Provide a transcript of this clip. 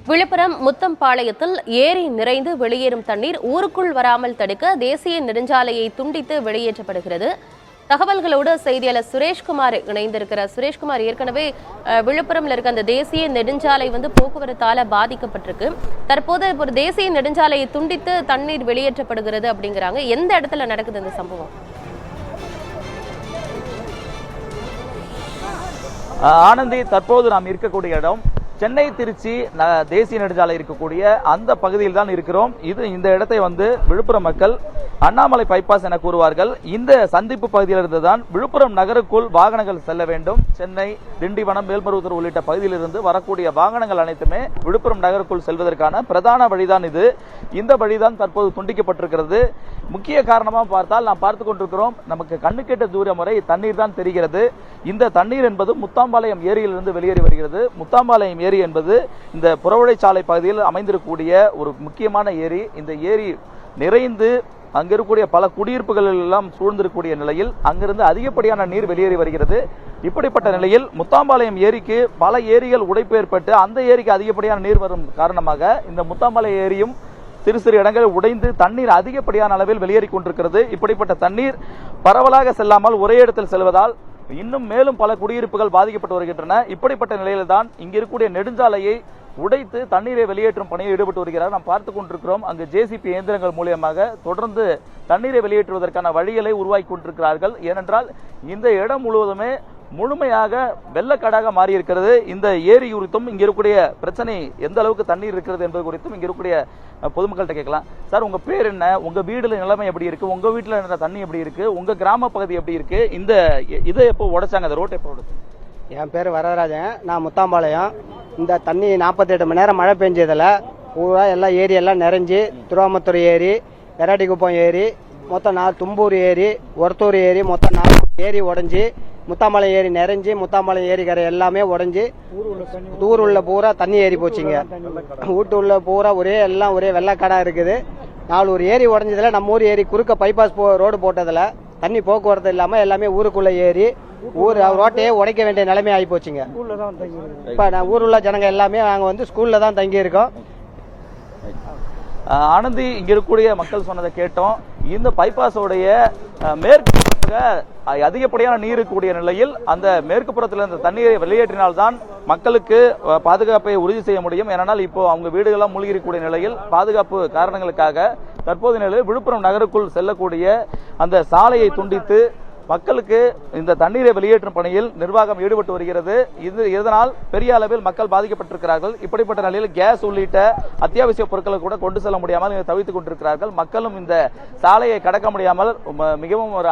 விழுப்புரம் முத்தம்பாளையத்தில் ஏரி நிறைந்து வெளியேறும் தண்ணீர் ஊருக்குள் வராமல் தடுக்க தேசிய நெடுஞ்சாலையை துண்டித்து வெளியேற்றப்படுகிறது. தகவல்களோடு செய்தியாளர் சுரேஷ்குமார் இணைந்திருக்கிறார். சுரேஷ்குமார், ஏற்கனவே விழுப்புரம்ல இருக்க அந்த தேசிய நெடுஞ்சாலை போக்குவரத்தால பாதிக்கப்பட்டிருக்கு. தற்போது ஒரு தேசிய நெடுஞ்சாலையை துண்டித்து தண்ணீர் வெளியேற்றப்படுகிறது அப்படிங்கிறாங்க. எந்த இடத்துல நடக்குது இந்த சம்பவம்? ஆனந்தி, தற்போது நாம் இருக்கக்கூடிய இடம் சென்னை திருச்சி தேசிய நெடுஞ்சாலை இருக்கக்கூடிய அந்த பகுதியில் தான் இருக்கிறோம். இந்த இடத்தை விழுப்புரம் மக்கள் அண்ணாமலை பைபாஸ் என கூறுவார்கள். இந்த சந்திப்பு பகுதியிலிருந்து தான் விழுப்புரம் நகருக்குள் வாகனங்கள் செல்ல வேண்டும். சென்னை, திண்டிவனம், மேல்மருவத்தூர் உள்ளிட்ட பகுதியிலிருந்து வரக்கூடிய வாகனங்கள் அனைத்துமே விழுப்புரம் நகருக்குள் செல்வதற்கான பிரதான வழிதான் இது. இந்த வழிதான் தற்போது துண்டிக்கப்பட்டிருக்கிறது. முக்கிய காரணமாக பார்த்தால் நாம் பார்த்துக் கொண்டிருக்கிறோம், நமக்கு கண்ணுக்கெட்ட தூரம் வரை தண்ணீர் தான் தெரிகிறது. இந்த தண்ணீர் என்பது முத்தாம்பாளையம் ஏரியிலிருந்து வெளியேறி வருகிறது. முத்தாம்பாளையம் ஏரி என்பது இந்த புறவழிச்சாலை பகுதியில் அமைந்திருக்கக்கூடிய ஒரு முக்கியமான ஏரி. இந்த ஏரி நிறைந்து அங்க இருக்கக்கூடிய பல குடியிருப்புகள் எல்லாம் சூழ்ந்திருக்கக்கூடிய நிலையில் அங்கிருந்து அதிகப்படியான நீர் வெளியேறி வருகிறது. இப்படிப்பட்ட நிலையில் முத்தாம்பாளையம் ஏரிக்கு பல ஏரிகள் உடைப்பு ஏற்பட்டு அந்த ஏரிக்கு அதிகப்படியான நீர் வரும் காரணமாக இந்த முத்தாம்பாளையம் ஏரியும் சிறு சிறு இடங்களில் உடைந்து தண்ணீர் அதிகப்படியான அளவில் வெளியேறி கொண்டிருக்கிறது. இப்படிப்பட்ட தண்ணீர் பரவலாக செல்லாமல் ஒரே இடத்தில் செல்வதால் இன்னும் மேலும் பல குடியிருப்புகள் பாதிக்கப்பட்டு வருகின்றன. இப்படிப்பட்ட நிலையில்தான் இங்கு இருக்கக்கூடிய நெடுஞ்சாலையை உடைத்து தண்ணீரை வெளியேற்றும் பணியில் ஈடுபட்டு வருகிறார். நாம் பார்த்துக் கொண்டிருக்கிறோம், அங்கு ஜேசிபி இயந்திரங்கள் மூலியமாக தொடர்ந்து தண்ணீரை வெளியேற்றுவதற்கான வழிகளை உருவாக்கி கொண்டிருக்கிறார்கள். ஏனென்றால் இந்த இடம் முழுவதுமே முழுமையாக வெள்ளக்காடாக மாறி இருக்கிறது. இந்த ஏரி குறித்தும் இங்க இருக்கக்கூடிய பிரச்சனை எந்த அளவுக்கு தண்ணீர் இருக்கிறது என்பது குறித்தும் இங்க இருக்கக்கூடிய பொதுமக்கள்கிட்ட கேட்கலாம். சார், உங்க பேர் என்ன? உங்க வீடுல நிலைமை எப்படி இருக்கு? உங்க வீட்டுல இருந்த தண்ணி எப்படி இருக்கு? உங்க கிராம பகுதி எப்படி இருக்கு? இதை எப்போ உடைச்சாங்க? அந்த ரோட்டை எப்போ உடைச்சாங்க? என் பேர் வரதராஜன், நான் முத்தாம்பாளையம். இந்த தண்ணி 48 மணி நேரம் மழை பெஞ்சதில் பூரா எல்லாம் ஏரி எல்லாம் நிறைஞ்சி திருவாமத்தூர் ஏரி, எராட்டிக்குப்பம் ஏரி, மொத்தம் 4 தும்பூர் ஏரி, ஒரத்தூர் ஏரி, மொத்தம் 4 ஏரி உடஞ்சி முத்தாம்பாளையம் ஏரி நிறைஞ்சி முத்தாம்பாளையம் ஏரிக்கரை எல்லாமே உடஞ்சி ஊர் உள்ள பூரா தண்ணி ஏறி போச்சுங்க. வீட்டு உள்ள பூரா எல்லாம் ஒரே வெள்ளக்காடா இருக்குது. 4 ஏரி உடஞ்சதுல நம்ம ஊர் ஏரி குறுக்க பைபாஸ் ரோடு போட்டதுல தண்ணி போக்குவரத்து இல்லாம எல்லாமே ஊருக்குள்ள ஏறி ரோட்டையே உடைக்க வேண்டிய நிலைமை ஆகி போச்சுங்க. இப்ப ஊர் உள்ள ஜனங்க எல்லாமே நாங்க ஸ்கூல்ல தான் தங்கி இருக்கோம். ஆனந்தி, இங்க இருக்கக்கூடிய மக்கள் சொன்னதை கேட்டோம். இந்த பைபாஸோடைய மேற்கு அதிகப்படியான நீர் இருக்கக்கூடிய நிலையில் அந்த மேற்கு புறத்தில் இந்த தண்ணீரை வெளியேற்றினால்தான் மக்களுக்கு பாதுகாப்பை உறுதி செய்ய முடியும். ஏனென்றால் இப்போ அவங்க வீடுகள்லாம் மூழ்கி இருக்கக்கூடிய நிலையில் பாதுகாப்பு காரணங்களுக்காக தற்போதைய நிலையில் விழுப்புரம் நகருக்குள் செல்லக்கூடிய அந்த சாலையை துண்டித்து மக்களுக்கு இந்த தண்ணீரை வெளியேற்றும் பணியில் நிர்வாகம் ஈடுபட்டு வருகிறது. இதனால் பெரிய அளவில் மக்கள் பாதிக்கப்பட்டிருக்கிறார்கள். இப்படிப்பட்ட நிலையில் கேஸ் உள்ளிட்ட அத்தியாவசிய பொருட்களை கூட கொண்டு செல்ல முடியாமல் தவித்துக் கொண்டிருக்கிறார்கள். மக்களும் இந்த சாலையை கடக்க முடியாமல் மிகவும் ஒரு